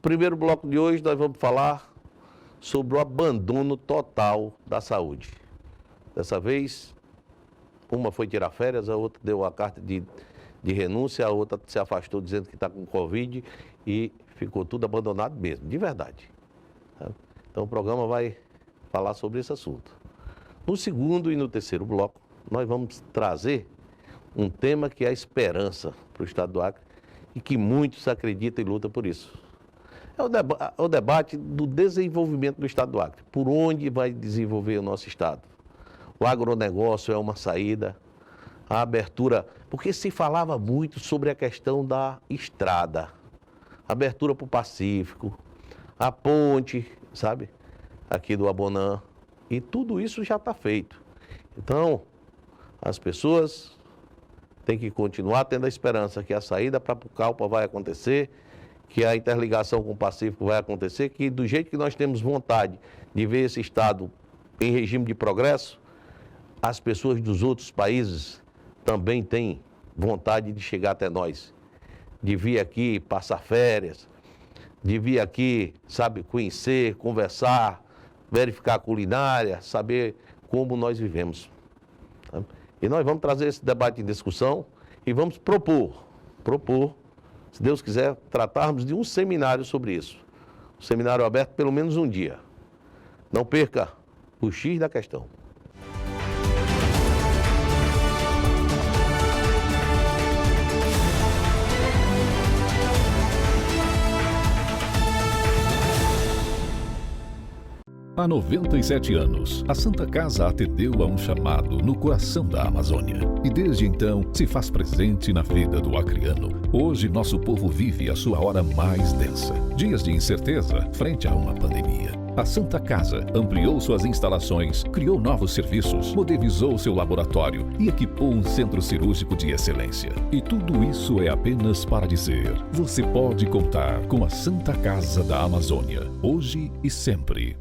primeiro bloco de hoje nós vamos falar sobre o abandono total da saúde. Dessa vez, uma foi tirar férias, a outra deu a carta de renúncia, a outra se afastou dizendo que está com Covid e ficou tudo abandonado mesmo, de verdade. Então o programa vai falar sobre esse assunto. No segundo e no terceiro bloco, nós vamos trazer um tema que é a esperança para o estado do Acre e que muitos acreditam e lutam por isso. É o debate do desenvolvimento do estado do Acre. Por onde vai desenvolver o nosso estado? O agronegócio é uma saída, a abertura, porque se falava muito sobre a questão da estrada, abertura para o Pacífico, a ponte, sabe, aqui do Abonã, e tudo isso já está feito. Então, as pessoas têm que continuar tendo a esperança que a saída para Pucallpa vai acontecer, que a interligação com o Pacífico vai acontecer, que do jeito que nós temos vontade de ver esse estado em regime de progresso, as pessoas dos outros países também têm vontade de chegar até nós, de vir aqui passar férias, de vir aqui, sabe, conhecer, conversar, verificar a culinária, saber como nós vivemos. Tá? E nós vamos trazer esse debate em discussão e vamos propor, se Deus quiser, tratarmos de um seminário sobre isso. Um seminário aberto pelo menos um dia. Não perca o X da questão. Há 97 anos, a Santa Casa atendeu a um chamado no coração da Amazônia. E desde então, se faz presente na vida do acreano. Hoje, nosso povo vive a sua hora mais densa. Dias de incerteza frente a uma pandemia. A Santa Casa ampliou suas instalações, criou novos serviços, modernizou seu laboratório e equipou um centro cirúrgico de excelência. E tudo isso é apenas para dizer: você pode contar com a Santa Casa da Amazônia, hoje e sempre.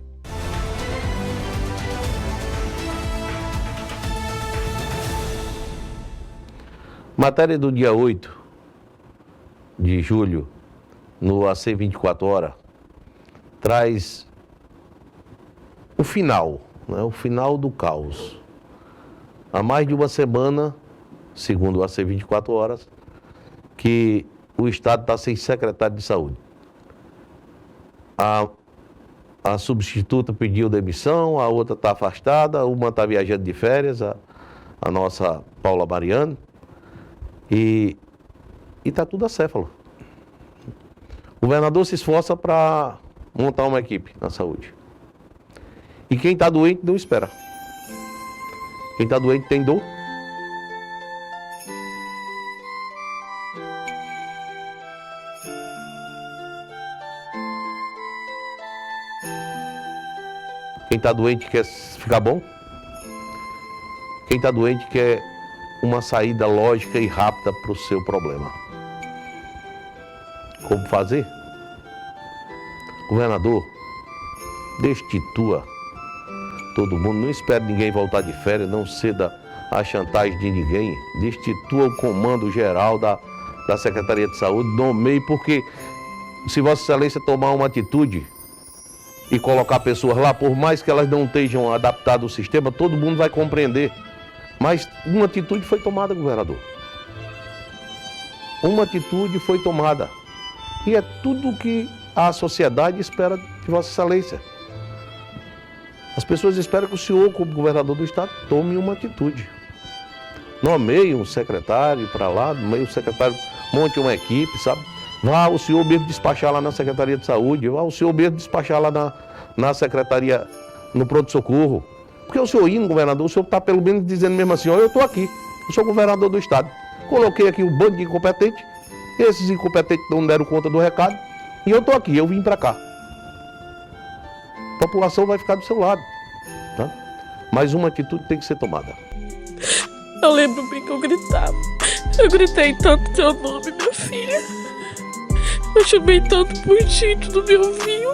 Matéria do dia 8 de julho, no AC 24 Horas, traz o final, né, o final do caos. Há mais de uma semana, segundo o AC 24 Horas, que o Estado está sem secretário de saúde. A substituta pediu demissão, a outra está afastada, uma está viajando de férias, a nossa Paula Mariano. E está tudo acéfalo. O governador se esforça para montar uma equipe na saúde. E quem está doente não espera. Quem está doente tem dor. Quem está doente quer ficar bom. Quem está doente quer uma saída lógica e rápida para o seu problema. Como fazer? Governador, destitua todo mundo, não espere ninguém voltar de férias, não ceda à chantagem de ninguém, destitua o comando geral da Secretaria de Saúde, nomeie, porque se Vossa Excelência tomar uma atitude e colocar pessoas lá, por mais que elas não estejam adaptadas ao sistema, todo mundo vai compreender. Mas uma atitude foi tomada, governador. Uma atitude foi tomada. E é tudo o que a sociedade espera de Vossa Excelência. As pessoas esperam que o senhor, como governador do estado, tome uma atitude. Nomeie um secretário para lá, nomeie um secretário, monte uma equipe, sabe? Vá o senhor mesmo despachar lá na Secretaria de Saúde, vá o senhor mesmo despachar lá na Secretaria, no pronto-socorro. Porque o senhor indo, governador, o senhor está pelo menos dizendo mesmo assim: olha, eu estou aqui, eu sou governador do estado. Coloquei aqui um bando de incompetentes, esses incompetentes não deram conta do recado, e eu estou aqui, eu vim para cá. A população vai ficar do seu lado, tá? Mas uma atitude tem que ser tomada. Eu lembro bem que eu gritava. Eu gritei tanto teu nome, minha filha. Eu chamei tanto por ti, tu não me ouviu.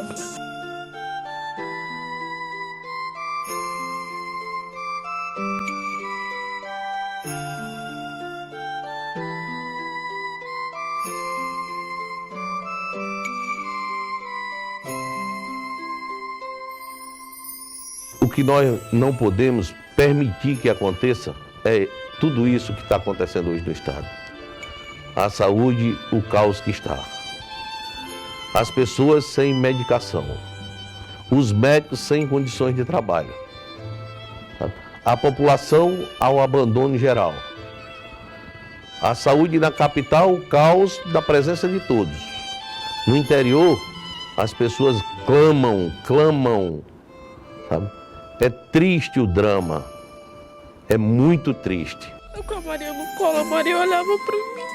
que nós não podemos permitir que aconteça é tudo isso que está acontecendo hoje no Estado. A saúde, o caos que está. As pessoas sem medicação. Os médicos sem condições de trabalho. A população ao abandono geral. A saúde na capital, o caos da presença de todos. No interior, as pessoas clamam, sabe? É triste o drama, é muito triste. Eu com a Maria no colo, a Maria olhava pra mim,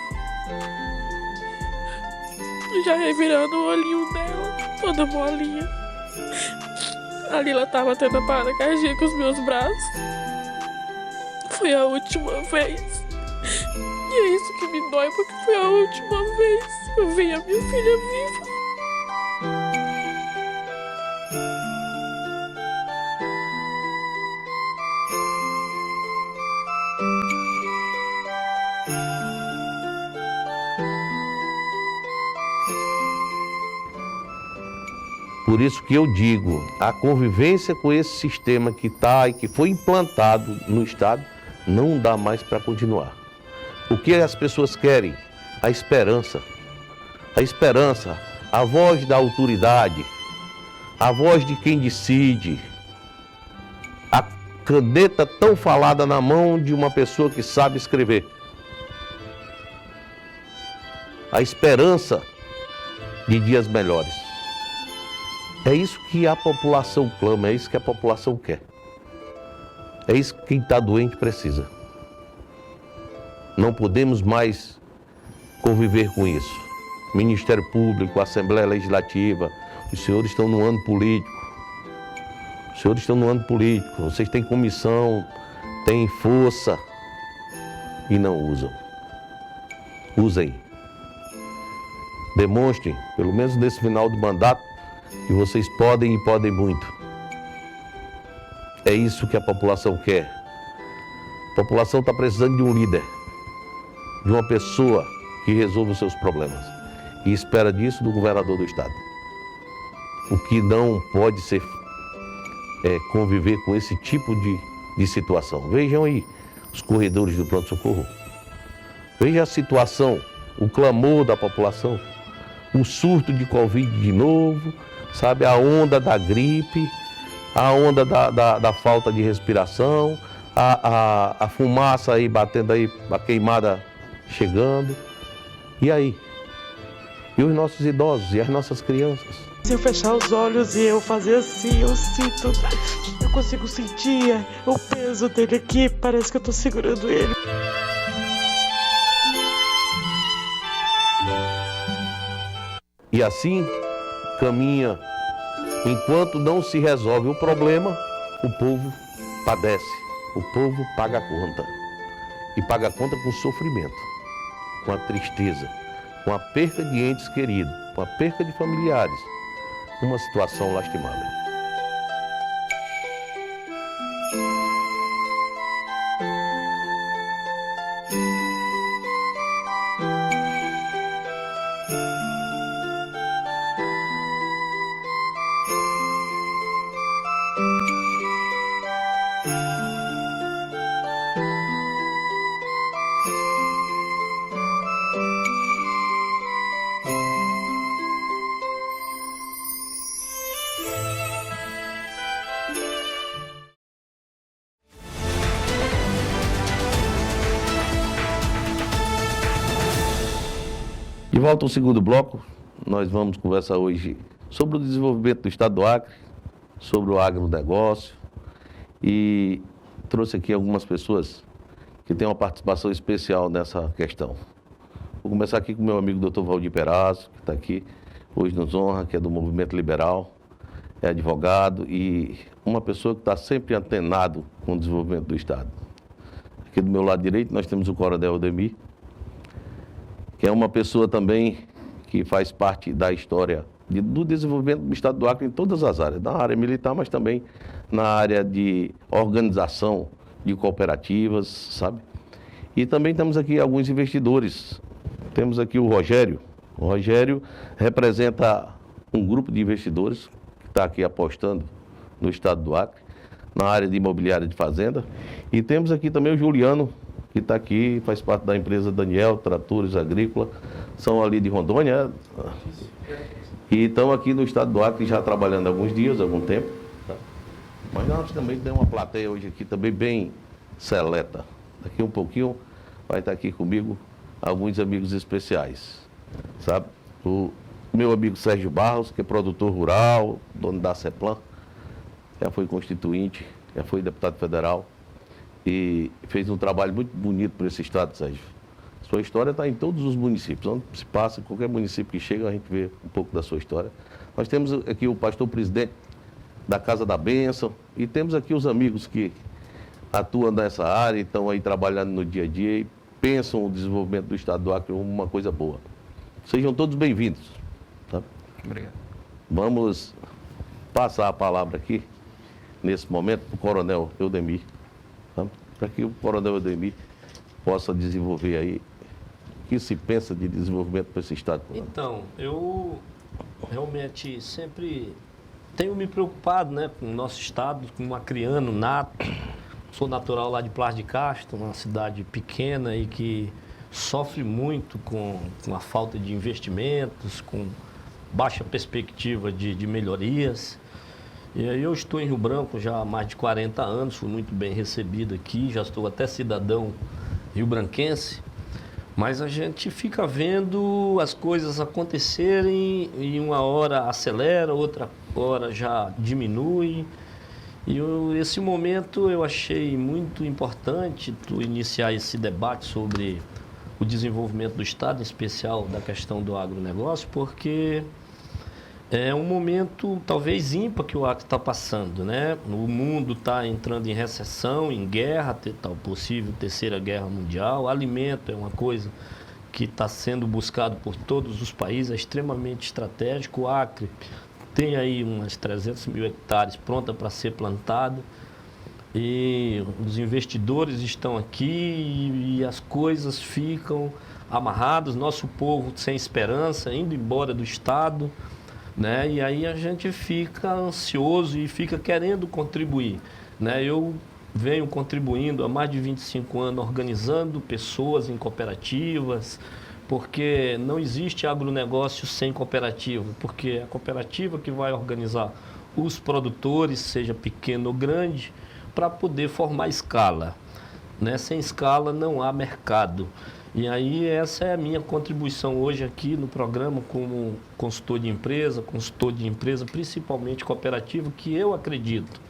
já revirando o olhinho dela, toda molinha. A Lila tava tendo a parada cardíaca com os meus braços. Foi a última vez. E é isso que me dói, porque foi a última vez. Eu vi a minha filha viva. Por isso que eu digo, a convivência com esse sistema que está e que foi implantado no Estado, não dá mais para continuar. O que as pessoas querem? A esperança. A esperança, a voz da autoridade, a voz de quem decide, a caneta tão falada na mão de uma pessoa que sabe escrever. A esperança de dias melhores. É isso que a população clama, é isso que a população quer. É isso que quem está doente precisa. Não podemos mais conviver com isso. Ministério Público, Assembleia Legislativa, os senhores estão no ano político. Os senhores estão no ano político, vocês têm comissão, têm força e não usam. Usem. Demonstrem, pelo menos nesse final do mandato, que vocês podem e podem muito. É isso que a população quer. A população está precisando de um líder, de uma pessoa que resolva os seus problemas. E espera disso do governador do Estado. O que não pode ser conviver com esse tipo de situação. Vejam aí os corredores do pronto-socorro. Veja a situação, o clamor da população, o surto de Covid de novo, sabe, a onda da gripe, a onda da falta de respiração, a fumaça aí batendo aí, a queimada chegando. E aí? E os nossos idosos e as nossas crianças? Se eu fechar os olhos e eu fazer assim, eu sinto, eu consigo sentir o peso dele aqui, parece que eu tô segurando ele. E assim caminha. Enquanto não se resolve o problema, o povo padece, o povo paga a conta. E paga a conta com sofrimento, com a tristeza, com a perca de entes queridos, com a perca de familiares. Uma situação lastimável. De volta ao segundo bloco, nós vamos conversar hoje sobre o desenvolvimento do Estado do Acre, sobre o agronegócio, e trouxe aqui algumas pessoas que têm uma participação especial nessa questão. Vou começar aqui com o meu amigo Dr. Valdir Perazzo, que está aqui, hoje nos honra, que é do Movimento Liberal, é advogado e uma pessoa que está sempre antenado com o desenvolvimento do Estado. Aqui do meu lado direito nós temos o Coronel Odemir, que é uma pessoa também que faz parte da história do desenvolvimento do Estado do Acre em todas as áreas, na área militar, mas também na área de organização de cooperativas, sabe? E também temos aqui alguns investidores. Temos aqui o Rogério. O Rogério representa um grupo de investidores que está aqui apostando no Estado do Acre. na área de imobiliária de fazenda. E temos aqui também o Juliano, que está aqui, faz parte da empresa Daniel Tratores Agrícola, são ali de Rondônia. E estão aqui no estado do Acre já trabalhando há alguns dias, há algum tempo. Tá? Mas nós também temos uma plateia hoje aqui também bem seleta. Daqui um pouquinho vai estar aqui comigo alguns amigos especiais, sabe? O meu amigo Sérgio Barros, que é produtor rural, dono da Ceplan, já foi constituinte, já foi deputado federal e fez um trabalho muito bonito para esse estado, Sérgio. Sua história está em todos os municípios. Onde se passa, qualquer município que chega, a gente vê um pouco da sua história. Nós temos aqui o pastor presidente da Casa da Bênção e temos aqui os amigos que atuam nessa área, estão aí trabalhando no dia a dia e pensam o desenvolvimento do estado do Acre como uma coisa boa. Sejam todos bem-vindos. Tá? Obrigado. Vamos passar a palavra aqui, nesse momento, para o Coronel Eudemir, tá? Para que o Coronel Eudemir possa desenvolver aí o que se pensa de desenvolvimento para esse estado. Então, eu realmente sempre tenho me preocupado, né, com o nosso estado, como um acriano nato. Sou natural lá de Plas de Castro, uma cidade pequena e que sofre muito com a falta de investimentos, com baixa perspectiva de melhorias. E aí eu estou em Rio Branco já há mais de 40 anos, fui muito bem recebido aqui, já estou até cidadão rio-branquense, mas a gente fica vendo as coisas acontecerem e uma hora acelera, outra hora já diminui. E esse momento eu achei muito importante tu iniciar esse debate sobre o desenvolvimento do Estado, em especial da questão do agronegócio, porque é um momento talvez ímpar que o Acre está passando, né? O mundo está entrando em recessão, em guerra, tal possível terceira guerra mundial. Alimento é uma coisa que está sendo buscado por todos os países, é extremamente estratégico. O Acre tem aí umas 300 mil hectares pronta para ser plantada e os investidores estão aqui e as coisas ficam amarradas. Nosso povo sem esperança, indo embora do estado, né? E aí a gente fica ansioso e fica querendo contribuir, né? Eu venho contribuindo há mais de 25 anos, organizando pessoas em cooperativas, porque não existe agronegócio sem cooperativa, porque é a cooperativa que vai organizar os produtores, seja pequeno ou grande, para poder formar escala, né? Sem escala não há mercado. E aí essa é a minha contribuição hoje aqui no programa como consultor de empresa principalmente cooperativa, que eu acredito,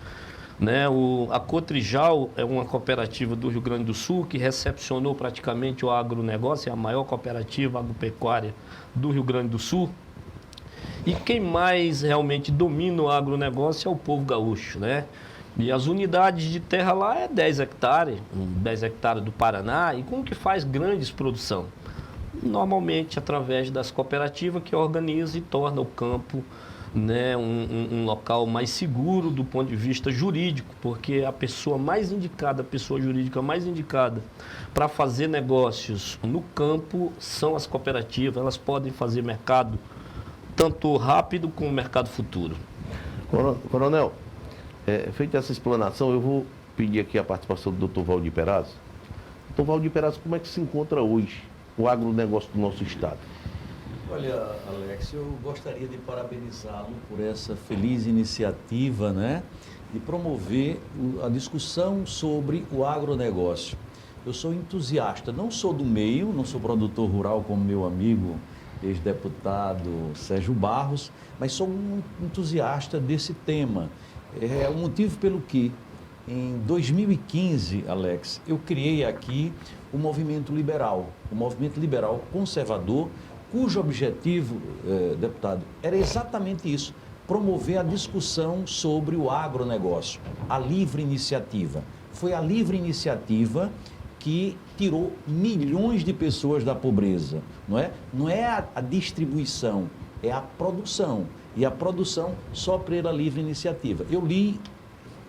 né? A Cotrijal é uma cooperativa do Rio Grande do Sul que recepcionou praticamente o agronegócio, é a maior cooperativa agropecuária do Rio Grande do Sul. E quem mais realmente domina o agronegócio é o povo gaúcho, né? E as unidades de terra lá é 10 hectares, 10 hectares do Paraná, e como que faz grandes produção? Normalmente através das cooperativas que organizam e torna o campo, né, um local mais seguro do ponto de vista jurídico, porque a pessoa mais indicada, a pessoa jurídica mais indicada para fazer negócios no campo são as cooperativas. Elas podem fazer mercado tanto rápido como mercado futuro. Coronel, feita essa explanação, eu vou pedir aqui a participação do Dr. Valdir Perazzo. Dr. Valdir Perazzo, como é que se encontra hoje o agronegócio do nosso estado? Olha, Alex, eu gostaria de parabenizá-lo por essa feliz iniciativa, né, de promover a discussão sobre o agronegócio. Eu sou entusiasta, não sou do meio, não sou produtor rural como meu amigo ex-deputado Sérgio Barros, mas sou um entusiasta desse tema. É o motivo pelo que, em 2015, Alex, eu criei aqui o Movimento Liberal Conservador, cujo objetivo, deputado, era exatamente isso, promover a discussão sobre o agronegócio, a livre iniciativa. Foi a livre iniciativa que tirou milhões de pessoas da pobreza, não é? Não é a distribuição, é a produção. E a produção só pela livre iniciativa. Eu li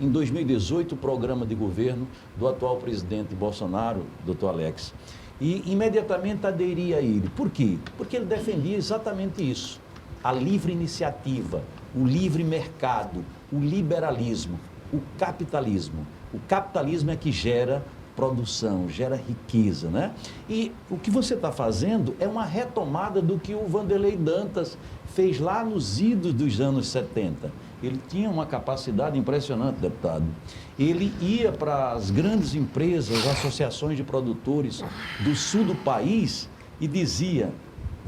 em 2018 o programa de governo do atual presidente Bolsonaro, doutor Alex, e imediatamente aderi a ele. Por quê? Porque ele defendia exatamente isso, a livre iniciativa, o livre mercado, o liberalismo. o capitalismo. O capitalismo é que gera produção, gera riqueza, né? E o que você está fazendo é uma retomada do que o Vanderlei Dantas fez lá nos idos dos anos 70. Ele tinha uma capacidade impressionante, deputado. Ele ia para as grandes empresas, associações de produtores do sul do país e dizia: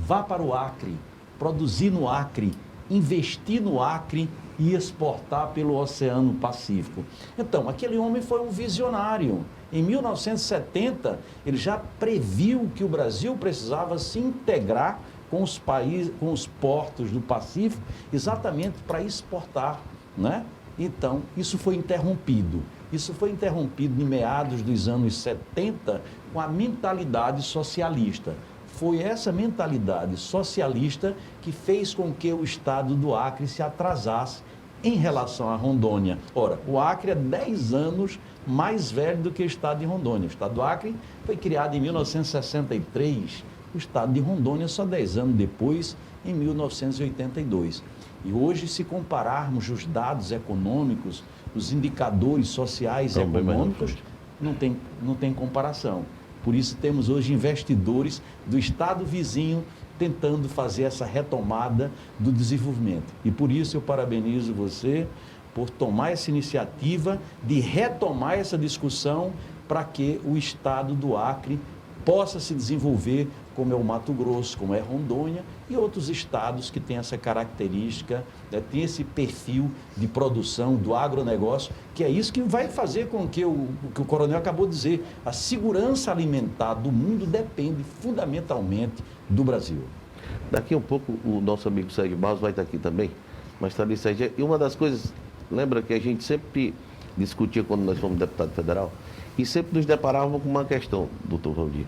vá para o Acre, produzir no Acre, investir no Acre e exportar pelo Oceano Pacífico. Então, aquele homem foi um visionário. Em 1970, ele já previu que o Brasil precisava se integrar com os países, com os portos do Pacífico, exatamente para exportar, né? Então, isso foi interrompido. Isso foi interrompido em meados dos anos 70 com a mentalidade socialista. Foi essa mentalidade socialista que fez com que o estado do Acre se atrasasse em relação a Rondônia. Ora, o Acre é 10 anos mais velho do que o estado de Rondônia. O estado do Acre foi criado em 1963, o estado de Rondônia só 10 anos depois, em 1982. E hoje, se compararmos os dados econômicos, os indicadores sociais e econômicos, não tem comparação. Por isso, temos hoje investidores do estado vizinho tentando fazer essa retomada do desenvolvimento. E por isso eu parabenizo você por tomar essa iniciativa de retomar essa discussão para que o estado do Acre possa se desenvolver, como é o Mato Grosso, como é Rondônia e outros estados que têm essa característica, né, tem esse perfil de produção do agronegócio, que é isso que vai fazer com que o coronel acabou de dizer, a segurança alimentar do mundo depende fundamentalmente do Brasil. Daqui a um pouco o nosso amigo Sérgio Barros vai estar aqui também, mas está ali, Sérgio. E uma das coisas, lembra que a gente sempre discutia quando nós fomos deputado federal, e sempre nos deparávamos com uma questão, doutor Valdir.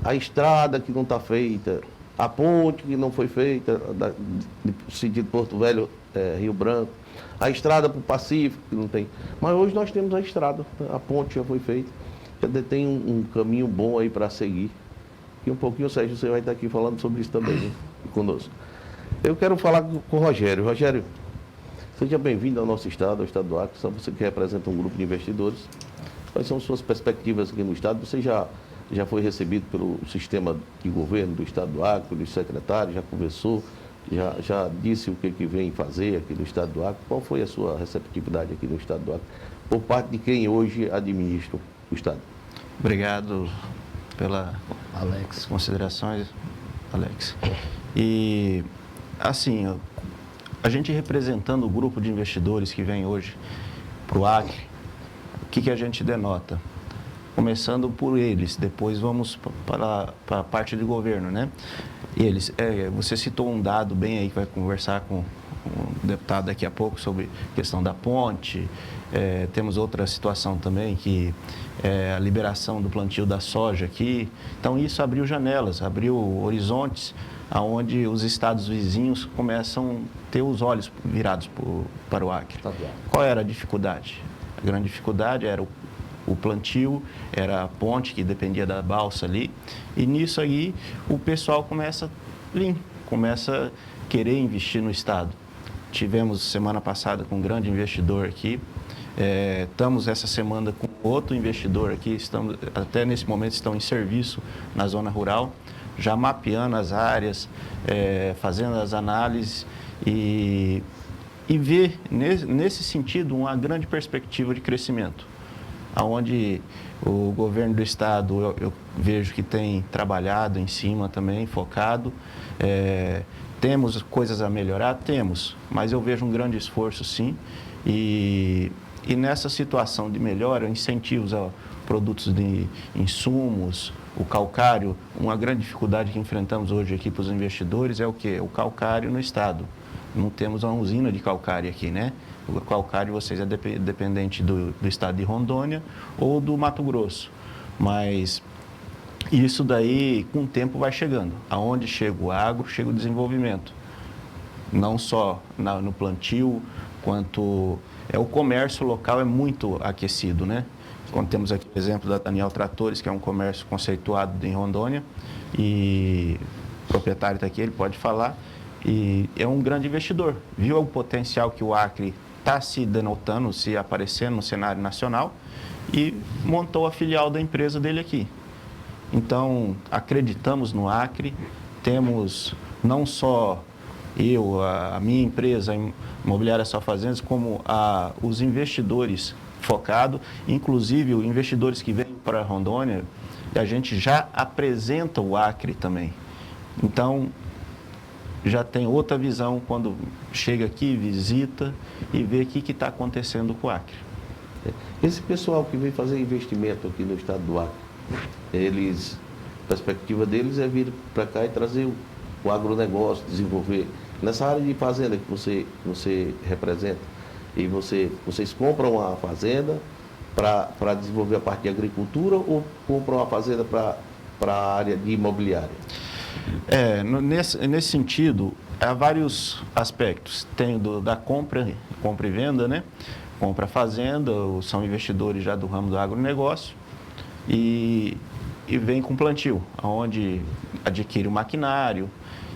A estrada que não está feita, a ponte que não foi feita, no sentido Porto Velho, Rio Branco, a estrada para o Pacífico, que não tem. Mas hoje nós temos a estrada, a ponte já foi feita, já tem um caminho bom aí para seguir. E um pouquinho, Sérgio, você vai estar aqui falando sobre isso também, né, conosco. Eu quero falar com o Rogério. Rogério, seja bem-vindo ao nosso estado, ao estado do Acre, você que representa um grupo de investidores. Quais são suas perspectivas aqui no estado? Você já foi recebido pelo sistema de governo do estado do Acre, pelos secretários, já conversou, já disse o que vem fazer aqui no estado do Acre. Qual foi a sua receptividade aqui no estado do Acre, por parte de quem hoje administra o estado? Obrigado pelas considerações, Alex. E, assim, a gente representando o grupo de investidores que vem hoje para o Acre, o que a gente denota? Começando por eles, depois vamos para a parte do governo, né? Eles, você citou um dado bem aí que vai conversar com o deputado daqui a pouco sobre a questão da ponte. Temos outra situação também, que é a liberação do plantio da soja aqui. Então, isso abriu janelas, abriu horizontes, aonde os estados vizinhos começam a ter os olhos virados para o Acre. Qual era a dificuldade? A grande dificuldade era o plantio, era a ponte que dependia da balsa ali, e nisso aí o pessoal começa a querer investir no estado. Tivemos semana passada com um grande investidor aqui, estamos essa semana com outro investidor aqui, até nesse momento estão em serviço na zona rural, já mapeando as áreas, fazendo as análises e ver nesse sentido uma grande perspectiva de crescimento, onde o governo do estado eu vejo que tem trabalhado em cima também, focado. Temos coisas a melhorar? Temos, mas eu vejo um grande esforço sim. E nessa situação de melhora, incentivos a produtos de insumos, o calcário, uma grande dificuldade que enfrentamos hoje aqui para os investidores é o quê? O calcário no estado. Não temos uma usina de calcário aqui, né? O calcário, vocês é dependente do estado de Rondônia ou do Mato Grosso. Mas isso daí, com o tempo, vai chegando. Aonde chega o agro, chega o desenvolvimento. Não só no plantio, quanto... o comércio local é muito aquecido, né? Quando temos aqui o exemplo da Daniel Tratores, que é um comércio conceituado em Rondônia, e o proprietário está aqui, ele pode falar, e é um grande investidor. Viu o potencial que o Acre está se denotando, se aparecendo no cenário nacional, e montou a filial da empresa dele aqui. Então, acreditamos no Acre, temos não só eu, a minha empresa, a Imobiliária Só Fazendas, como os investidores focados, inclusive os investidores que vêm para Rondônia, a gente já apresenta o Acre também. Então, já tem outra visão quando chega aqui, visita e vê o que está acontecendo com o Acre. Esse pessoal que vem fazer investimento aqui no estado do Acre, a perspectiva deles é vir para cá e trazer o agronegócio, desenvolver. Nessa área de fazenda que você representa, e vocês compram a fazenda para desenvolver a parte de agricultura ou compram a fazenda para a área de imobiliária? Nesse sentido, há vários aspectos. Tem da compra e venda, né? Compra a fazenda, são investidores já do ramo do agronegócio e vem com plantio, onde adquire o maquinário,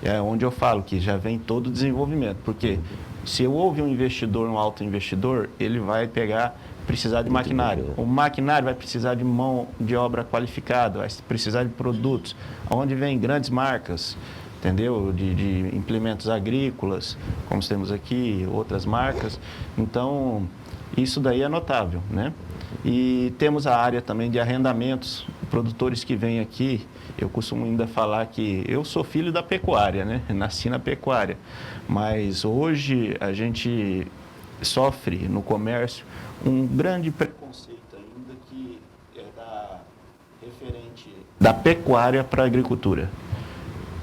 é onde eu falo que já vem todo o desenvolvimento, porque se houve um investidor, um alto investidor, ele vai precisar de maquinário. O maquinário vai precisar de mão de obra qualificada, vai precisar de produtos, onde vem grandes marcas, entendeu? De implementos agrícolas, como temos aqui, outras marcas. Então, isso daí é notável, né? E temos a área também de arrendamentos, produtores que vêm aqui. Eu costumo ainda falar que eu sou filho da pecuária, né? Nasci na pecuária, mas hoje a gente sofre no comércio um grande preconceito ainda que é referente da pecuária para a agricultura.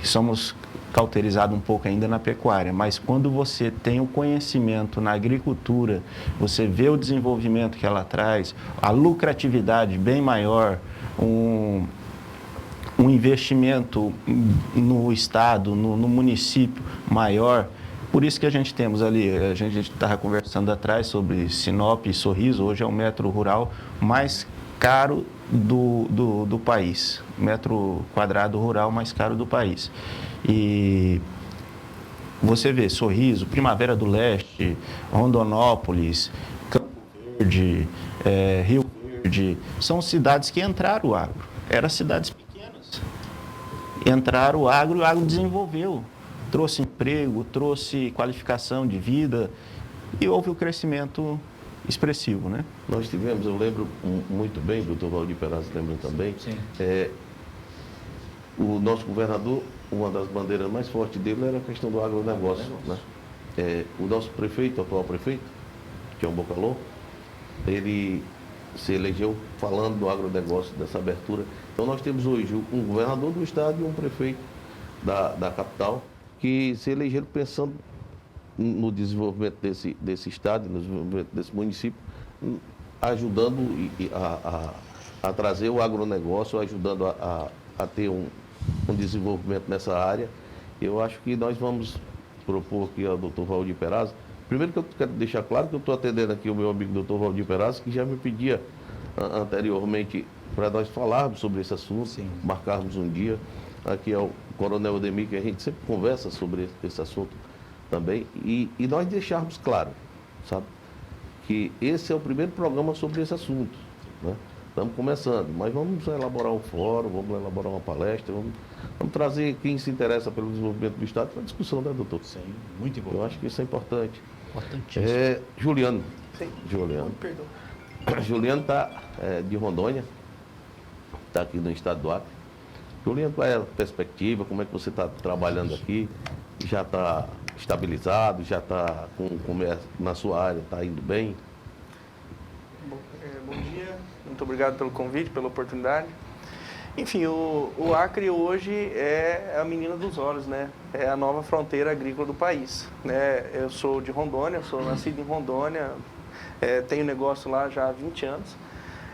Somos cauterizados um pouco ainda na pecuária, mas quando você tem o conhecimento na agricultura, você vê o desenvolvimento que ela traz, a lucratividade bem maior, um investimento no estado, no município maior. Por isso que a gente temos ali, a gente estava conversando atrás sobre Sinop e Sorriso, hoje é o metro rural mais caro do país, metro quadrado rural mais caro do país. E você vê Sorriso, Primavera do Leste, Rondonópolis, Campo Verde, Rio Verde, são cidades que entraram o agro, eram cidades pequenas. Entraram o agro e o agro desenvolveu. Trouxe emprego, trouxe qualificação de vida e houve um crescimento expressivo, né? Nós tivemos, eu lembro muito bem, o doutor Valdir Perazzo lembra também, o nosso governador, uma das bandeiras mais fortes dele era a questão do agronegócio, né? O nosso prefeito, o atual prefeito, que é o Bocalô, ele se elegeu falando do agronegócio, dessa abertura. Então nós temos hoje um governador do estado e um prefeito da capital, que se elegeram pensando no desenvolvimento desse estado, no desenvolvimento desse município, ajudando a trazer o agronegócio, ajudando a ter um desenvolvimento nessa área. Eu acho que nós vamos propor aqui ao doutor Valdir Perazzo. Primeiro que eu quero deixar claro que eu estou atendendo aqui o meu amigo doutor Valdir Perazzo, que já me pedia anteriormente para nós falarmos sobre esse assunto, marcarmos um dia. Aqui é o Coronel Ademir, que a gente sempre conversa sobre esse assunto também, e nós deixarmos claro, sabe, que esse é o primeiro programa sobre esse assunto, né? Estamos começando, mas vamos elaborar um fórum, vamos elaborar uma palestra, vamos trazer quem se interessa pelo desenvolvimento do Estado para a discussão, né, doutor? Sim, muito importante. Eu acho que isso é importante. Importantíssimo. Juliano. Sim. Juliano. Perdão. Juliano está de Rondônia, está aqui no estado do Acre. Juliano, qual é a perspectiva? Como é que você está trabalhando aqui? Já está estabilizado? Já está na sua área? Está indo bem? Bom dia, muito obrigado pelo convite, pela oportunidade. Enfim, o Acre hoje é a menina dos olhos, né? É a nova fronteira agrícola do país, né? Eu sou de Rondônia, sou nascido em Rondônia, tenho negócio lá já há 20 anos.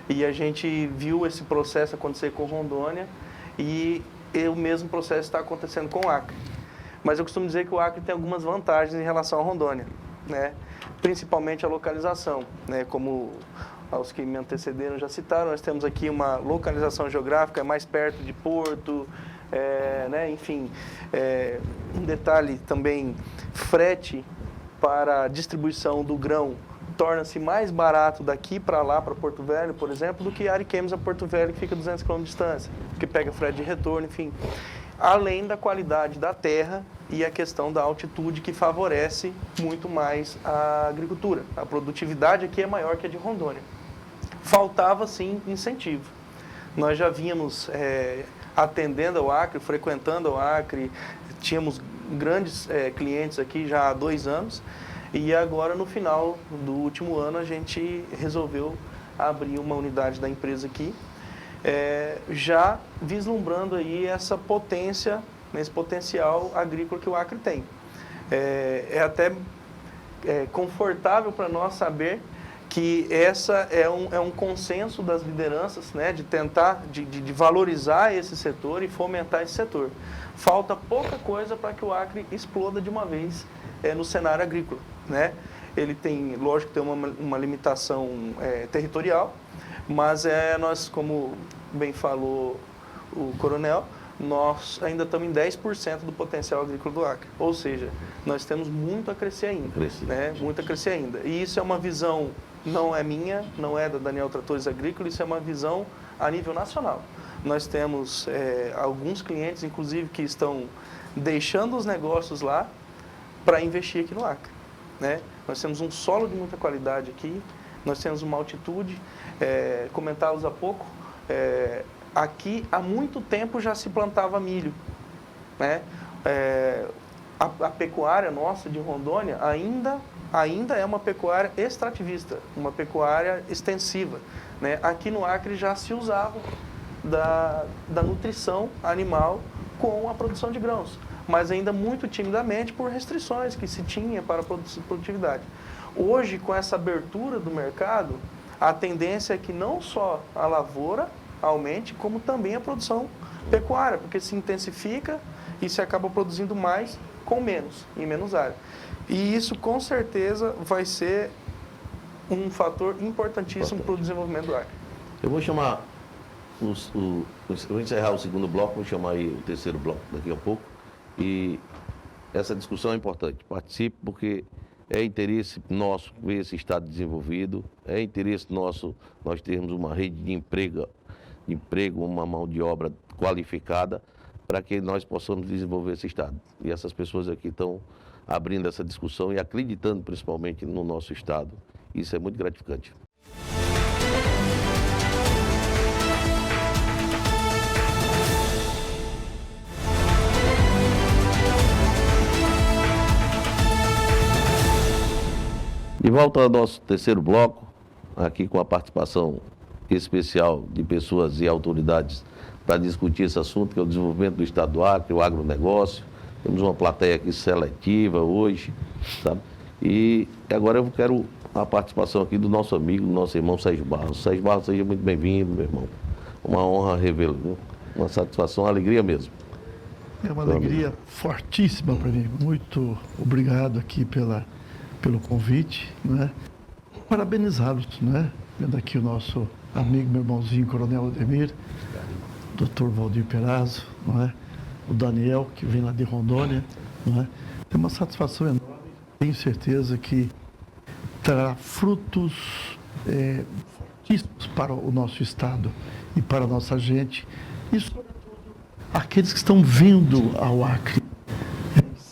E a gente viu esse processo acontecer com Rondônia e o mesmo processo está acontecendo com o Acre. Mas eu costumo dizer que o Acre tem algumas vantagens em relação a Rondônia, né? Principalmente a localização, né? Como os que me antecederam já citaram, nós temos aqui uma localização geográfica mais perto de Porto, né? Enfim, um detalhe também, frete para a distribuição do grão torna-se mais barato daqui para lá, para Porto Velho, por exemplo, do que Ariquemes a Porto Velho, que fica a 200 km de distância, que pega frete de retorno, enfim. Além da qualidade da terra e a questão da altitude, que favorece muito mais a agricultura. A produtividade aqui é maior que a de Rondônia. Faltava, sim, incentivo. Nós já vínhamos atendendo ao Acre, frequentando ao Acre, tínhamos grandes clientes aqui já há 2 anos, e agora, no final do último ano, a gente resolveu abrir uma unidade da empresa aqui, já vislumbrando aí essa potência, esse potencial agrícola que o Acre tem. É até confortável para nós saber que essa é um consenso das lideranças, né, de tentar, de valorizar esse setor e fomentar esse setor. Falta pouca coisa para que o Acre exploda de uma vez no cenário agrícola, né? Ele tem, lógico, tem uma limitação territorial, mas nós, como bem falou o coronel, nós ainda estamos em 10% do potencial agrícola do Acre. Ou seja, nós temos muito a crescer ainda. Né? Muito a crescer ainda. E isso é uma visão, não é minha, não é da Daniel Tratores Agrícolas, isso é uma visão a nível nacional. Nós temos alguns clientes, inclusive, que estão deixando os negócios lá para investir aqui no Acre. Né? Nós temos um solo de muita qualidade aqui, nós temos uma altitude, comentá-los há pouco, aqui há muito tempo já se plantava milho. Né? A pecuária nossa de Rondônia ainda é uma pecuária extrativista, uma pecuária extensiva. Né? Aqui no Acre já se usava da nutrição animal com a produção de grãos, mas ainda muito timidamente por restrições que se tinha para a produtividade. Hoje, com essa abertura do mercado, a tendência é que não só a lavoura aumente, como também a produção pecuária, porque se intensifica e se acaba produzindo mais com menos, em menos área. E isso, com certeza, vai ser um fator importantíssimo para o desenvolvimento do Acre. Eu vou chamar, vou encerrar o segundo bloco, vou chamar aí o terceiro bloco daqui a pouco. E essa discussão é importante. Participe porque é interesse nosso ver esse Estado desenvolvido, é interesse nosso nós termos uma rede de emprego, uma mão de obra qualificada para que nós possamos desenvolver esse Estado. E essas pessoas aqui estão abrindo essa discussão e acreditando principalmente no nosso Estado. Isso é muito gratificante. De volta ao nosso terceiro bloco, aqui com a participação especial de pessoas e autoridades para discutir esse assunto, que é o desenvolvimento do Estado do Acre, o agronegócio. Temos uma plateia aqui seletiva hoje, sabe? E agora eu quero a participação aqui do nosso amigo, do nosso irmão Sérgio Barros. Sérgio Barros, seja muito bem-vindo, meu irmão. Uma honra revê-lo, viu? Uma satisfação, uma alegria mesmo. É uma alegria fortíssima para mim. Muito obrigado aqui pelo convite, né? Parabenizá-los, né? Vendo aqui o nosso amigo, meu irmãozinho, Coronel Ademir, Dr. Valdir Perazzo, não é? O Daniel, que vem lá de Rondônia, não é? Tem uma satisfação enorme, tenho certeza que trará frutos fortíssimos para o nosso Estado e para a nossa gente, e sobretudo aqueles que estão vindo ao Acre.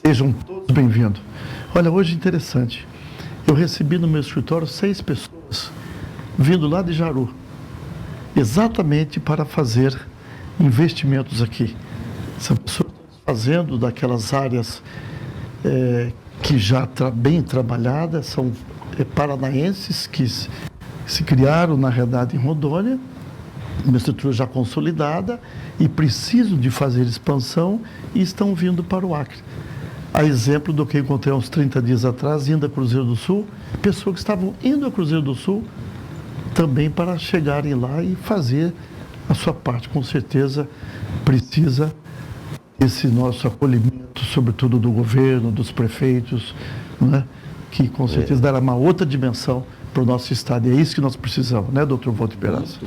Sejam todos bem-vindos. Olha, hoje interessante, eu recebi no meu escritório 6 pessoas vindo lá de Jaru, exatamente para fazer investimentos aqui. São pessoas fazendo daquelas áreas que já bem trabalhadas, são paranaenses que se criaram, na realidade, em Rondônia, uma estrutura já consolidada e precisam de fazer expansão e estão vindo para o Acre. A exemplo do que encontrei há uns 30 dias atrás, indo a Cruzeiro do Sul, pessoas que estavam indo a Cruzeiro do Sul também para chegarem lá e fazer a sua parte. Com certeza precisa esse nosso acolhimento, sobretudo do governo, dos prefeitos, né? Que com certeza dará uma outra dimensão para o nosso Estado. E é isso que nós precisamos, né, doutor Valdir Perazzo?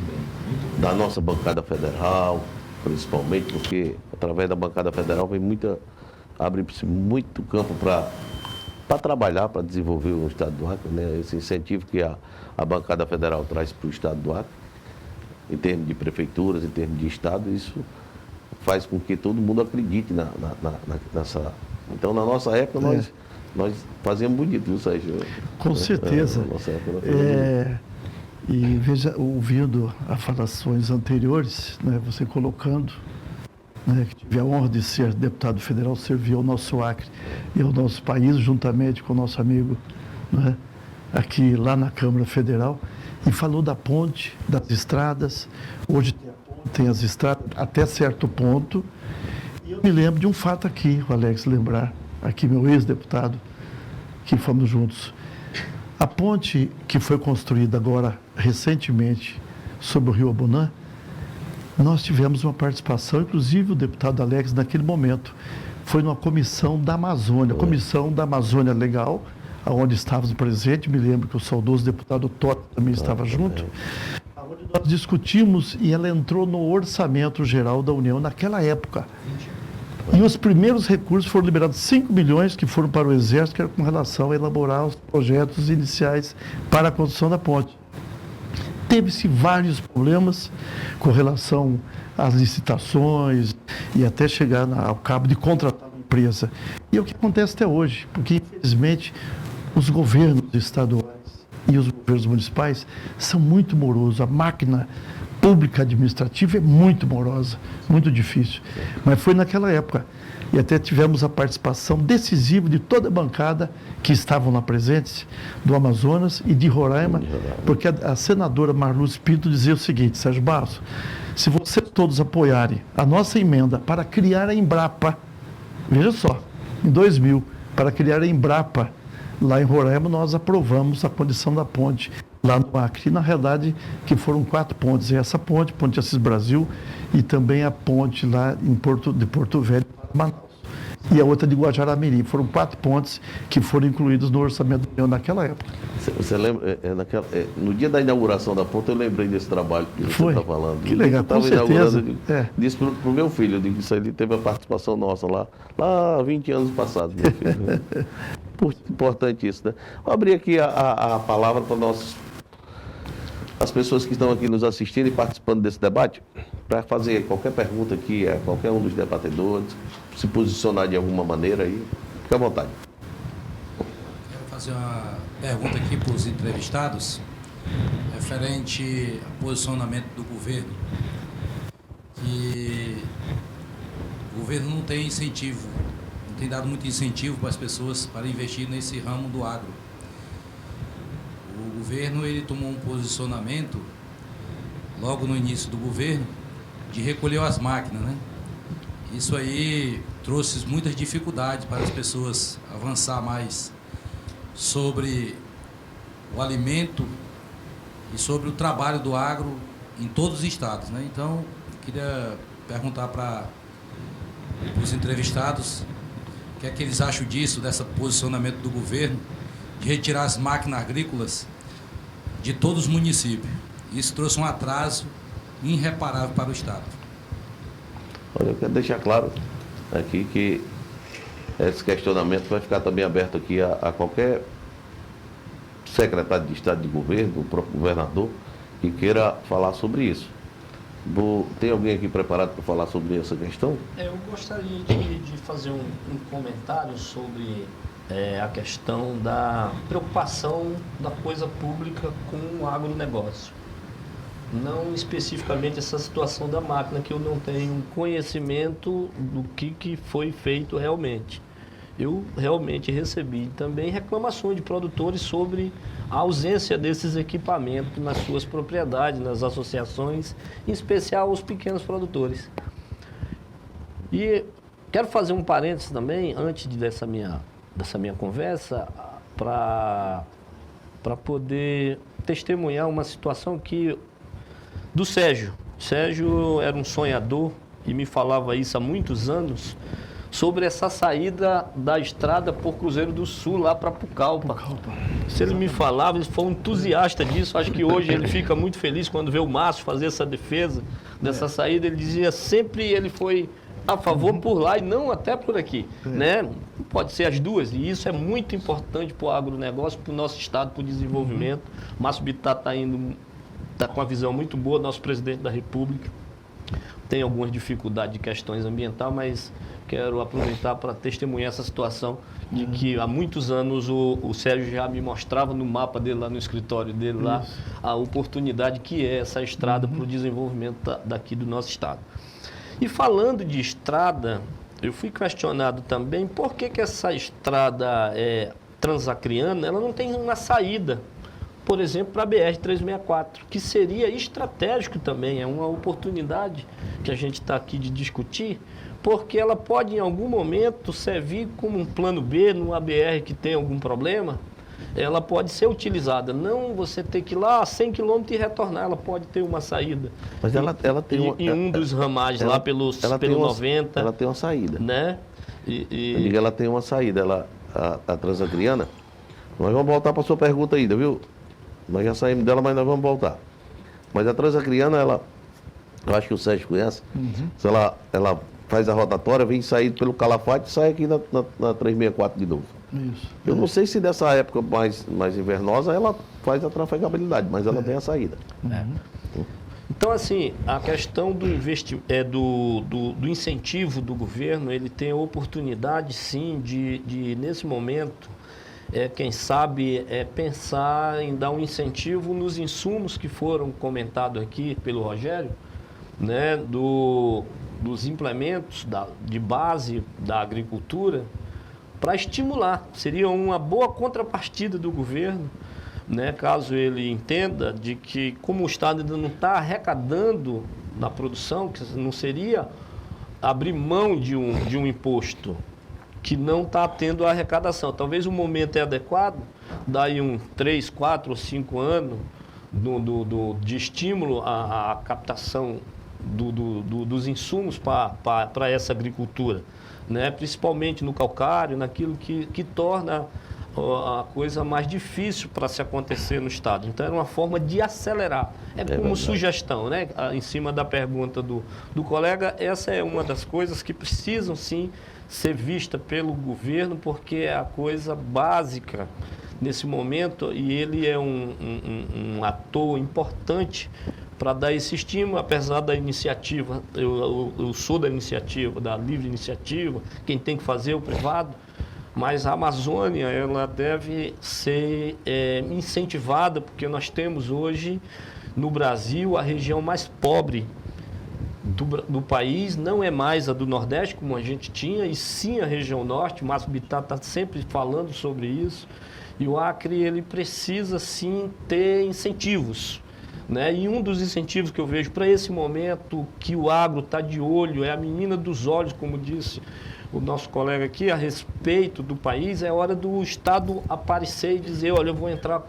Da nossa bancada federal, principalmente, porque através da bancada federal abre-se muito campo para para trabalhar, para desenvolver o Estado do Acre, né? Esse incentivo que a bancada federal traz para o Estado do Acre, em termos de prefeituras, em termos de Estado, isso faz com que todo mundo acredite nessa... Então, na nossa época, nós fazíamos bonito, viu, Sérgio? Com certeza. Na nossa época, nós fazíamos E veja, ouvindo as falações anteriores, né, você colocando, né, que tive a honra de ser deputado federal, serviu ao nosso Acre e ao nosso país, juntamente com o nosso amigo, né, aqui lá na Câmara Federal, e falou da ponte, das estradas. Hoje tem a ponte, tem as estradas até certo ponto. E eu me lembro de um fato aqui, o Alex lembrar, aqui meu ex-deputado, que fomos juntos. A ponte que foi construída agora, recentemente, sobre o Rio Abunã, nós tivemos uma participação, inclusive o deputado Alex, naquele momento, foi numa comissão da Amazônia, Comissão da Amazônia Legal, onde estávamos presentes, me lembro que o saudoso deputado Tota também estava junto, onde nós discutimos e ela entrou no orçamento geral da União naquela época. E os primeiros recursos foram liberados 5 milhões que foram para o Exército, que era com relação a elaborar os projetos iniciais para a construção da ponte. Teve-se vários problemas com relação às licitações e até chegar ao cabo de contratar uma empresa. E é o que acontece até hoje, porque infelizmente os governos estaduais e os governos municipais são muito morosos. A máquina pública administrativa é muito morosa, muito difícil. Mas foi naquela época. E até tivemos a participação decisiva de toda a bancada que estavam lá presentes, do Amazonas e de Roraima, porque a senadora Marluz Pinto dizia o seguinte: Sérgio Barros, se vocês todos apoiarem a nossa emenda para criar a Embrapa, veja só, em 2000, para criar a Embrapa, lá em Roraima, nós aprovamos a condição da ponte lá no Acre. E, na realidade, que foram 4 pontes. E essa ponte, Ponte Assis Brasil, e também a ponte lá de Porto Velho para Manaus. E a outra de Guajará-Mirim. Foram 4 pontes que foram incluídas no orçamento da União naquela época. Você lembra, no dia da inauguração da ponte, eu lembrei desse trabalho que você está falando. Que legal, com certeza. Disse para o meu filho, eu digo, isso aí teve a participação nossa lá 20 anos passados, meu filho. Importante isso, né? Vou abrir aqui a palavra para as pessoas que estão aqui nos assistindo e participando desse debate, para fazer qualquer pergunta aqui a qualquer um dos debatedores, se posicionar de alguma maneira aí. Fique à vontade. Quero fazer uma pergunta aqui para os entrevistados, referente ao posicionamento do governo, que o governo não tem incentivo, não tem dado muito incentivo para as pessoas para investir nesse ramo do agro. O governo ele tomou um posicionamento, logo no início do governo, de recolher as máquinas, né? Isso aí trouxe muitas dificuldades para as pessoas avançar mais sobre o alimento e sobre o trabalho do agro em todos os estados, né? Então, queria perguntar para os entrevistados o que é que eles acham disso, desse posicionamento do governo, de retirar as máquinas agrícolas de todos os municípios. Isso trouxe um atraso irreparável para o Estado. Olha, eu quero deixar claro aqui que esse questionamento vai ficar também aberto aqui a qualquer secretário de Estado de governo, o próprio governador, que queira falar sobre isso. Tem alguém aqui preparado para falar sobre essa questão? Eu gostaria de fazer um comentário sobre a questão da preocupação da coisa pública com o agronegócio. Não especificamente essa situação da máquina, que eu não tenho conhecimento do que foi feito realmente. Eu realmente recebi também reclamações de produtores sobre a ausência desses equipamentos nas suas propriedades, nas associações, em especial os pequenos produtores. E quero fazer um parênteses também, antes dessa minha conversa, para poder testemunhar uma situação do Sérgio. Sérgio era um sonhador e me falava isso há muitos anos, sobre essa saída da estrada por Cruzeiro do Sul, lá para Pucallpa. Se ele me falava, ele foi um entusiasta disso. Acho que hoje ele fica muito feliz quando vê o Márcio fazer essa defesa dessa saída. Ele dizia, sempre ele foi a favor por lá e não até por aqui, né? Pode ser as duas, e isso é muito importante para o agronegócio, para o nosso estado, para o desenvolvimento. O Márcio Bittar está com uma visão muito boa, nosso presidente da República. Tem algumas dificuldades de questões ambientais, mas quero aproveitar para testemunhar essa situação de que há muitos anos o Sérgio já me mostrava no mapa dele, lá no escritório dele, lá, a oportunidade que é essa estrada para o desenvolvimento daqui do nosso estado. E falando de estrada, eu fui questionado também por que essa estrada transacriana ela não tem uma saída, por exemplo, para a BR-364, que seria estratégico também, é uma oportunidade que a gente está aqui de discutir, porque ela pode em algum momento servir como um plano B numa BR que tem algum problema, ela pode ser utilizada, não você ter que ir lá a 100 km e retornar, ela pode ter uma saída. Mas ela tem em um dos ramagens lá pelo 90. Ela tem uma saída. Né? Eu digo, ela tem uma saída, a transacriana. Nós vamos voltar para a sua pergunta ainda, viu? Nós já saímos dela, mas nós vamos voltar. Mas a transacriana, eu acho que o Sérgio conhece, se ela faz a rotatória, vem sair pelo Calafate e sai aqui na 364 de novo. Isso. Eu não sei se dessa época mais invernosa ela faz a trafegabilidade, mas ela tem a saída. Então, assim, a questão do incentivo do governo, ele tem a oportunidade, sim, de nesse momento, quem sabe, pensar em dar um incentivo nos insumos que foram comentados aqui pelo Rogério, né, dos implementos de base da agricultura, para estimular. Seria uma boa contrapartida do governo, né, caso ele entenda de que, como o Estado ainda não está arrecadando na produção, que não seria abrir mão de um imposto que não está tendo a arrecadação. Talvez o momento é adequado, daí 3, 4 ou 5 anos de estímulo à captação dos insumos para essa agricultura, né? Principalmente no calcário, naquilo que torna a coisa mais difícil para se acontecer no Estado. Então, era uma forma de acelerar. Como sugestão, né? Em cima da pergunta do colega, essa é uma das coisas que precisam, sim, ser vista pelo governo, porque é a coisa básica nesse momento, e ele é um ator importante para dar esse estímulo, apesar da iniciativa. Eu sou da iniciativa, da livre iniciativa, quem tem que fazer é o privado, mas a Amazônia ela deve ser incentivada, porque nós temos hoje no Brasil a região mais pobre do país, não é mais a do Nordeste, como a gente tinha, e sim a região Norte. O Márcio Bittar está sempre falando sobre isso, e o Acre ele precisa sim ter incentivos, né? E um dos incentivos que eu vejo para esse momento, que o agro está de olho, é a menina dos olhos, como disse o nosso colega aqui, a respeito do país, é hora do Estado aparecer e dizer, olha, eu vou entrar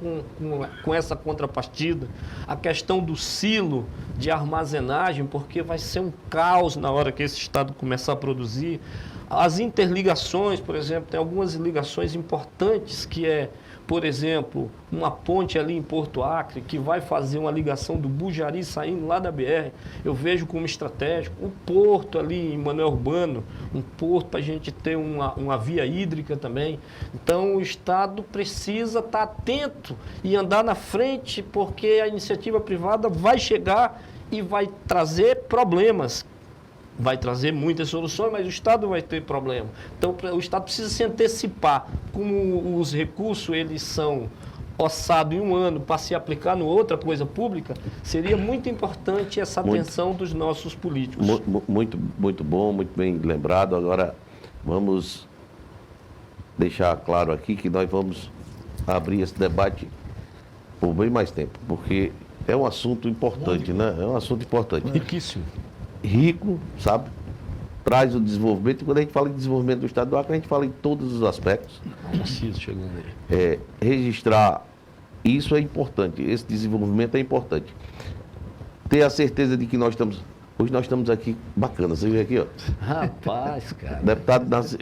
com essa contrapartida. A questão do silo de armazenagem, porque vai ser um caos na hora que esse Estado começar a produzir. As interligações, por exemplo, tem algumas ligações importantes que por exemplo, uma ponte ali em Porto Acre, que vai fazer uma ligação do Bujari saindo lá da BR, eu vejo como estratégico. O porto ali em Manoel Urbano, um porto para a gente ter uma via hídrica também. Então, o Estado precisa estar atento e andar na frente, porque a iniciativa privada vai chegar e vai trazer problemas. Vai trazer muitas soluções, mas o Estado vai ter problema. Então, o Estado precisa se antecipar. Como os recursos eles são orçados em um ano para se aplicar em outra coisa pública, seria muito importante essa atenção dos nossos políticos. Muito bom, muito bem lembrado. Agora, vamos deixar claro aqui que nós vamos abrir esse debate por bem mais tempo, porque é um assunto importante, né? É um assunto importante. Riquíssimo. Rico, sabe? Traz o desenvolvimento. E quando a gente fala em desenvolvimento do Estado do Acre, a gente fala em todos os aspectos. Preciso chegando aí. Registrar isso é importante, esse desenvolvimento é importante. Ter a certeza de que hoje nós estamos aqui, bacana, você vê aqui, ó. Rapaz, cara.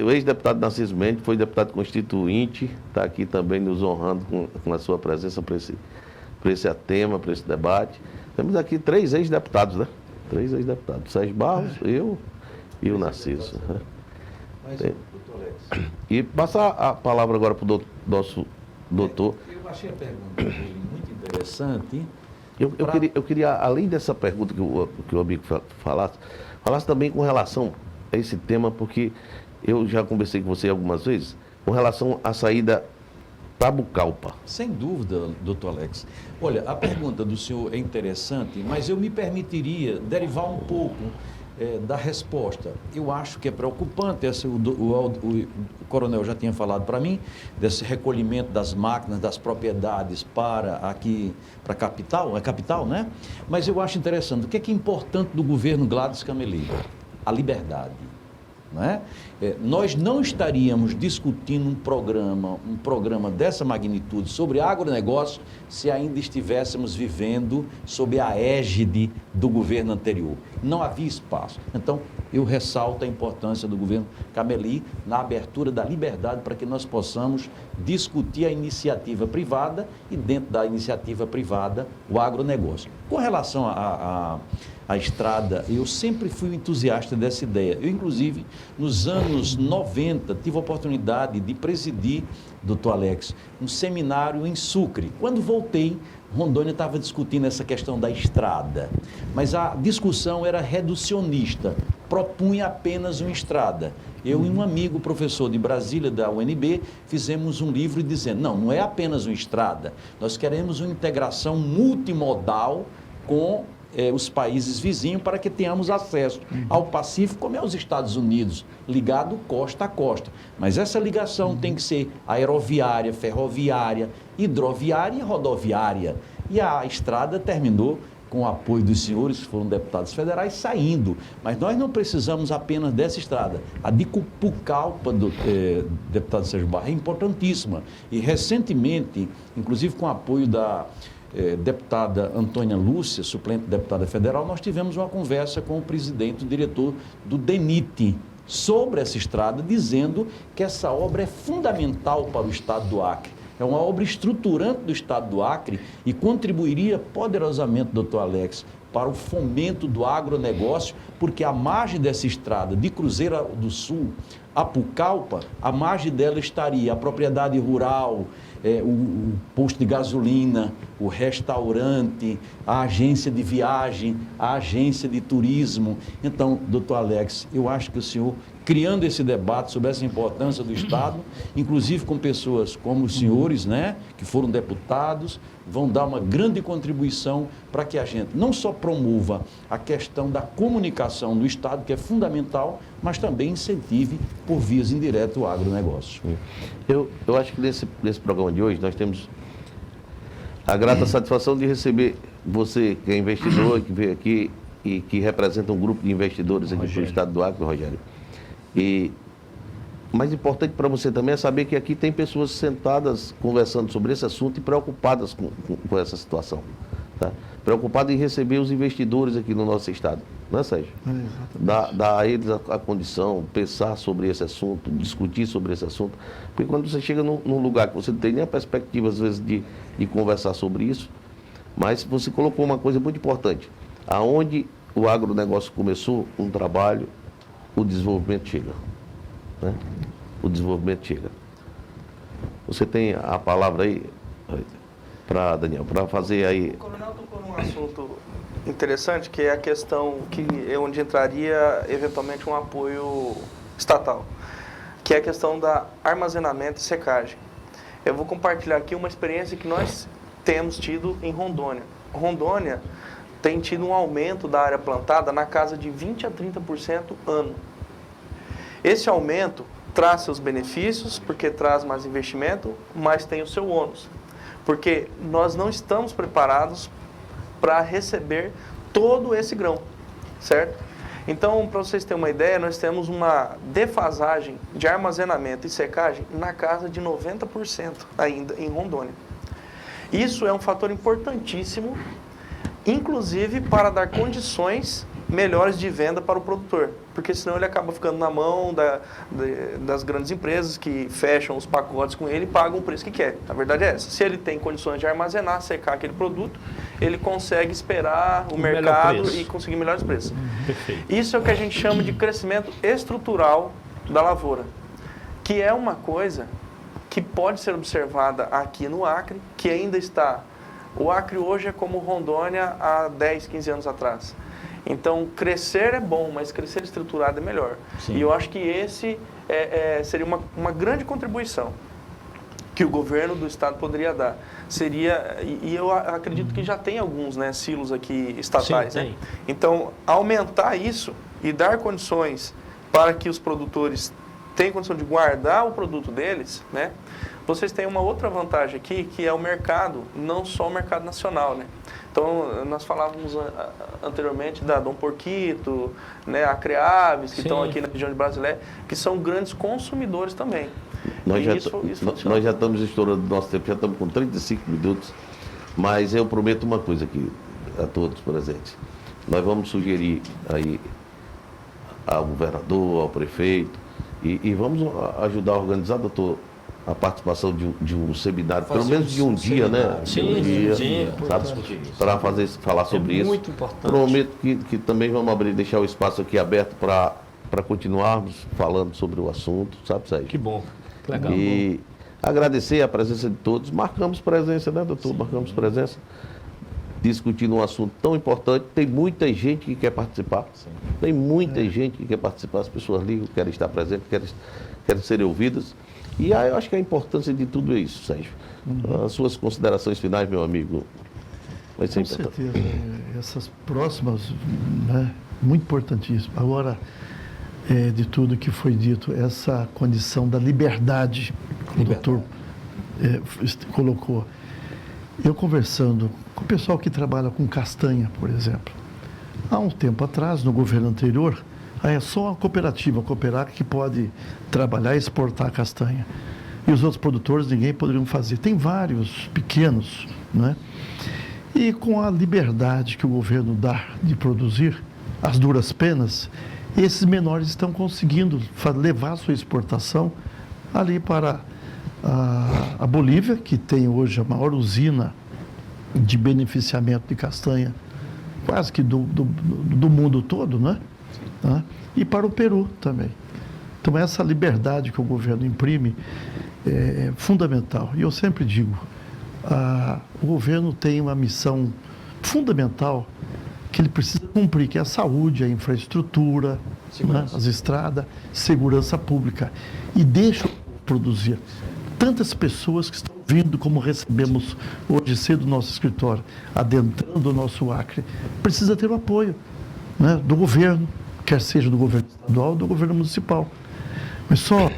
O ex-deputado Narciso Mendes foi deputado constituinte, está aqui também nos honrando com a sua presença para esse tema, para esse debate. Temos aqui 3 ex-deputados, né? 3 ex-deputados. Sérgio Barros, eu E o Narciso. Né? Mas, doutor Alex, E passar a palavra agora para o nosso doutor. eu achei a pergunta dele muito interessante. Eu queria, além dessa pergunta que o amigo falasse também com relação a esse tema, porque eu já conversei com você algumas vezes, com relação à saída para Bucalpa. Sem dúvida, doutor Alex. Olha, a pergunta do senhor é interessante, mas eu me permitiria derivar um pouco da resposta. Eu acho que é preocupante, o coronel já tinha falado para mim, desse recolhimento das máquinas, das propriedades para a capital, capital, né? Mas eu acho interessante, o que é importante do governo Gladys Cameli? A liberdade. Não é? Nós não estaríamos discutindo um programa dessa magnitude sobre agronegócio se ainda estivéssemos vivendo sob a égide do governo anterior. Não havia espaço. Então, eu ressalto a importância do governo Cameli na abertura da liberdade para que nós possamos discutir a iniciativa privada e, dentro da iniciativa privada, o agronegócio. Com relação a estrada, eu sempre fui um entusiasta dessa ideia. Eu, inclusive, nos anos 90, tive a oportunidade de presidir, doutor Alex, um seminário em Sucre. Quando voltei, Rondônia estava discutindo essa questão da estrada, mas a discussão era reducionista, propunha apenas uma estrada. Eu e um amigo professor de Brasília, da UNB, fizemos um livro dizendo, não é apenas uma estrada, nós queremos uma integração multimodal com os países vizinhos para que tenhamos acesso ao Pacífico, como é os Estados Unidos, ligado costa a costa. Mas essa ligação tem que ser aeroviária, ferroviária, hidroviária e rodoviária. E a estrada terminou com o apoio dos senhores, que foram deputados federais, saindo. Mas nós não precisamos apenas dessa estrada. A de Pucallpa, do deputado Sérgio Barra, é importantíssima. E recentemente, inclusive com o apoio da deputada Antônia Lúcia, suplente deputada federal, nós tivemos uma conversa com o presidente, o diretor do DENIT, sobre essa estrada, dizendo que essa obra é fundamental para o estado do Acre. É uma obra estruturante do estado do Acre e contribuiria poderosamente, doutor Alex, para o fomento do agronegócio, porque a margem dessa estrada de Cruzeiro do Sul a Pucallpa, a margem dela estaria a propriedade rural, o posto de gasolina, o restaurante, a agência de viagem, a agência de turismo. Então, doutor Alex, eu acho que o senhor, criando esse debate sobre essa importância do Estado, inclusive com pessoas como os senhores, né, que foram deputados, vão dar uma grande contribuição para que a gente não só promova a questão da comunicação do Estado, que é fundamental, mas também incentive por vias indiretas o agronegócio. Eu acho que nesse programa de hoje nós temos a grata satisfação de receber você, que é investidor, que veio aqui e que representa um grupo de investidores aqui do Estado do Acre, Rogério. E o mais importante para você também é saber que aqui tem pessoas sentadas conversando sobre esse assunto e preocupadas com essa situação. Tá? Preocupadas em receber os investidores aqui no nosso estado. Não é, Sérgio? Dar a eles a condição, pensar sobre esse assunto, discutir sobre esse assunto. Porque quando você chega num lugar que você não tem nem a perspectiva, às vezes, de conversar sobre isso, mas você colocou uma coisa muito importante. Aonde o agronegócio começou um trabalho, o desenvolvimento chega. Né? O desenvolvimento chega. Você tem a palavra aí, para Daniel, para fazer aí. O coronel tocou num assunto interessante, que é a questão onde entraria eventualmente um apoio estatal, que é a questão da armazenamento e secagem. Eu vou compartilhar aqui uma experiência que nós temos tido em Rondônia. Rondônia tem tido um aumento da área plantada na casa de 20% a 30% ano. Esse aumento traz seus benefícios, porque traz mais investimento, mas tem o seu ônus, porque nós não estamos preparados para receber todo esse grão, certo? Então, para vocês terem uma ideia, nós temos uma defasagem de armazenamento e secagem na casa de 90% ainda em Rondônia. Isso é um fator importantíssimo, inclusive para dar condições melhores de venda para o produtor, porque senão ele acaba ficando na mão das grandes empresas que fecham os pacotes com ele e pagam o preço que quer. A verdade é essa. Se ele tem condições de armazenar, secar aquele produto, ele consegue esperar o mercado e conseguir melhores preços. Perfeito. Isso é o que a gente chama de crescimento estrutural da lavoura, que é uma coisa que pode ser observada aqui no Acre, que ainda está... O Acre hoje é como Rondônia há 10, 15 anos atrás. Então, crescer é bom, mas crescer estruturado é melhor. Sim. E eu acho que esse seria uma grande contribuição que o governo do estado poderia dar. Seria, e eu acredito que já tem alguns, né, silos aqui estatais. Sim, né? Então, aumentar isso e dar condições para que os produtores tenham condição de guardar o produto deles, né? Vocês têm uma outra vantagem aqui, que é o mercado, não só o mercado nacional, né? Então, nós falávamos anteriormente da Dom Porquito, né, a Acreaves, que estão aqui na região de Brasilé, que são grandes consumidores também. Nós já estamos estourando o nosso tempo, já estamos com 35 minutos, mas eu prometo uma coisa aqui a todos presentes. Nós vamos sugerir aí ao governador, ao prefeito, e vamos ajudar a organizar, doutor, a participação de um seminário, pelo menos de um dia, né? Sim, para falar sobre isso. Muito importante. Prometo que também vamos deixar o espaço aqui aberto para continuarmos falando sobre o assunto, sabe, Sérgio? Que bom, que legal. E agradecer a presença de todos. Marcamos presença, né, doutor? Sim. Marcamos presença. Discutindo um assunto tão importante. Tem muita gente que quer participar. Sim. Tem muita gente que quer participar. As pessoas ligam, querem estar presentes, querem ser ouvidas. E aí eu acho que a importância de tudo é isso, Sérgio. As suas considerações finais, meu amigo. Vai ser Com certeza. Essas próximas, né, muito importantíssimo. Agora, de tudo que foi dito, essa condição da liberdade que o doutor colocou. Eu conversando com o pessoal que trabalha com castanha, por exemplo. Há um tempo atrás, no governo anterior, é só a cooperativa, que pode trabalhar e exportar castanha. E os outros produtores, ninguém poderiam fazer. Tem vários pequenos, né? E com a liberdade que o governo dá de produzir, as duras penas, esses menores estão conseguindo levar a sua exportação ali para a Bolívia, que tem hoje a maior usina de beneficiamento de castanha, quase que do mundo todo, né? E para o Peru também. Então, essa liberdade que o governo imprime é fundamental. E eu sempre digo, o governo tem uma missão fundamental que ele precisa cumprir, que é a saúde, a infraestrutura, né, as estradas, segurança pública. E deixa produzir. Tantas pessoas que estão vindo, como recebemos hoje cedo no nosso escritório, adentrando o nosso Acre, precisa ter o apoio, né, do governo, quer seja do governo estadual ou do governo municipal. Mas só,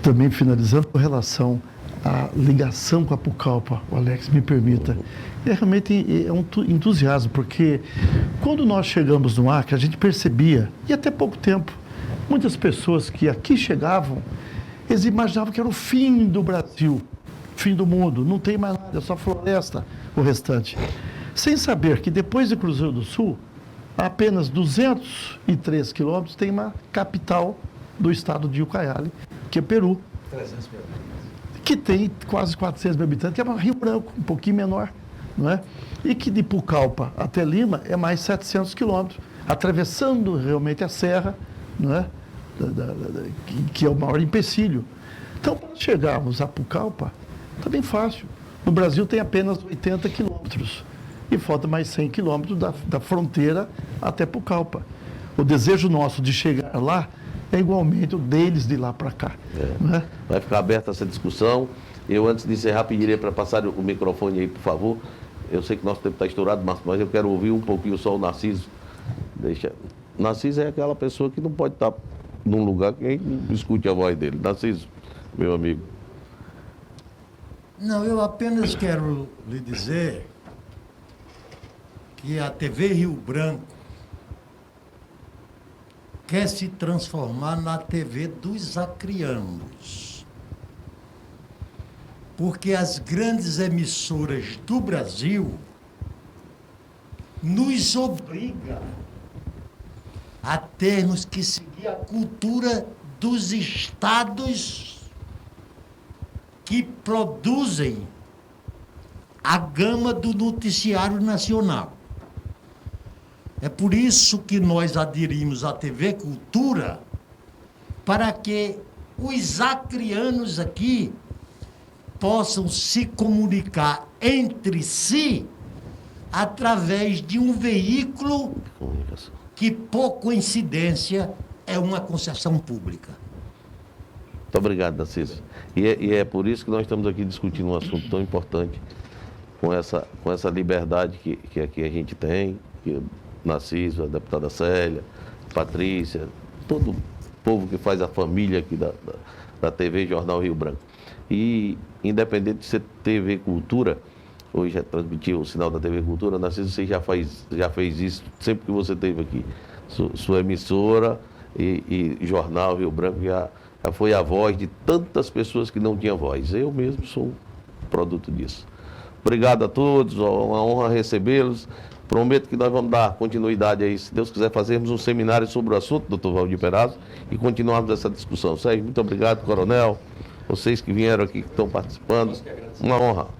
também finalizando, com relação à ligação com a Pucallpa, o Alex me permita, realmente é um entusiasmo, porque quando nós chegamos no Acre, a gente percebia, e até pouco tempo, muitas pessoas que aqui chegavam, eles imaginavam que era o fim do Brasil, fim do mundo, não tem mais nada, é só floresta, o restante. Sem saber que depois de Cruzeiro do Sul, a apenas 203 quilômetros, tem uma capital do estado de Ucayali, que é Peru. 300 mil. Que tem quase 400 mil habitantes, que é Rio Branco, um pouquinho menor, não é? E que de Pucallpa até Lima é mais 700 quilômetros, atravessando realmente a serra, não é? Que é o maior empecilho. Então, para chegarmos a Pucallpa, está bem fácil. No Brasil tem apenas 80 quilômetros e falta mais 100 quilômetros da fronteira até Pucallpa. O desejo nosso de chegar lá é igualmente o deles de lá para cá. Né? Vai ficar aberta essa discussão. Eu, antes de encerrar, pediria para passar o microfone aí, por favor. Eu sei que nosso tempo está estourado, mas eu quero ouvir um pouquinho só o Narciso. Narciso é aquela pessoa que não pode estar num lugar que não escute a voz dele. Narciso, meu amigo. Não, eu apenas quero lhe dizer que a TV Rio Branco quer se transformar na TV dos acrianos. Porque as grandes emissoras do Brasil nos obrigam a termos que seguir a cultura dos estados que produzem a gama do noticiário nacional. É por isso que nós aderimos à TV Cultura, para que os acrianos aqui possam se comunicar entre si através de um veículo que, por coincidência, é uma concessão pública. Muito obrigado, Narciso. E é por isso que nós estamos aqui discutindo um assunto tão importante, com essa liberdade que aqui a gente tem, que Narciso, a deputada Célia, Patrícia, todo o povo que faz a família aqui da TV Jornal Rio Branco. E, independente de ser TV Cultura, hoje já transmitiu o sinal da TV Cultura, Narciso, você já fez isso sempre que você esteve aqui. Sua emissora e Jornal Rio Branco já foi a voz de tantas pessoas que não tinham voz. Eu mesmo sou produto disso. Obrigado a todos, uma honra recebê-los. Prometo que nós vamos dar continuidade aí, se Deus quiser, fazermos um seminário sobre o assunto, doutor Valdir Perazzo, e continuarmos essa discussão. Sérgio, muito obrigado, coronel, vocês que vieram aqui, que estão participando. Uma honra.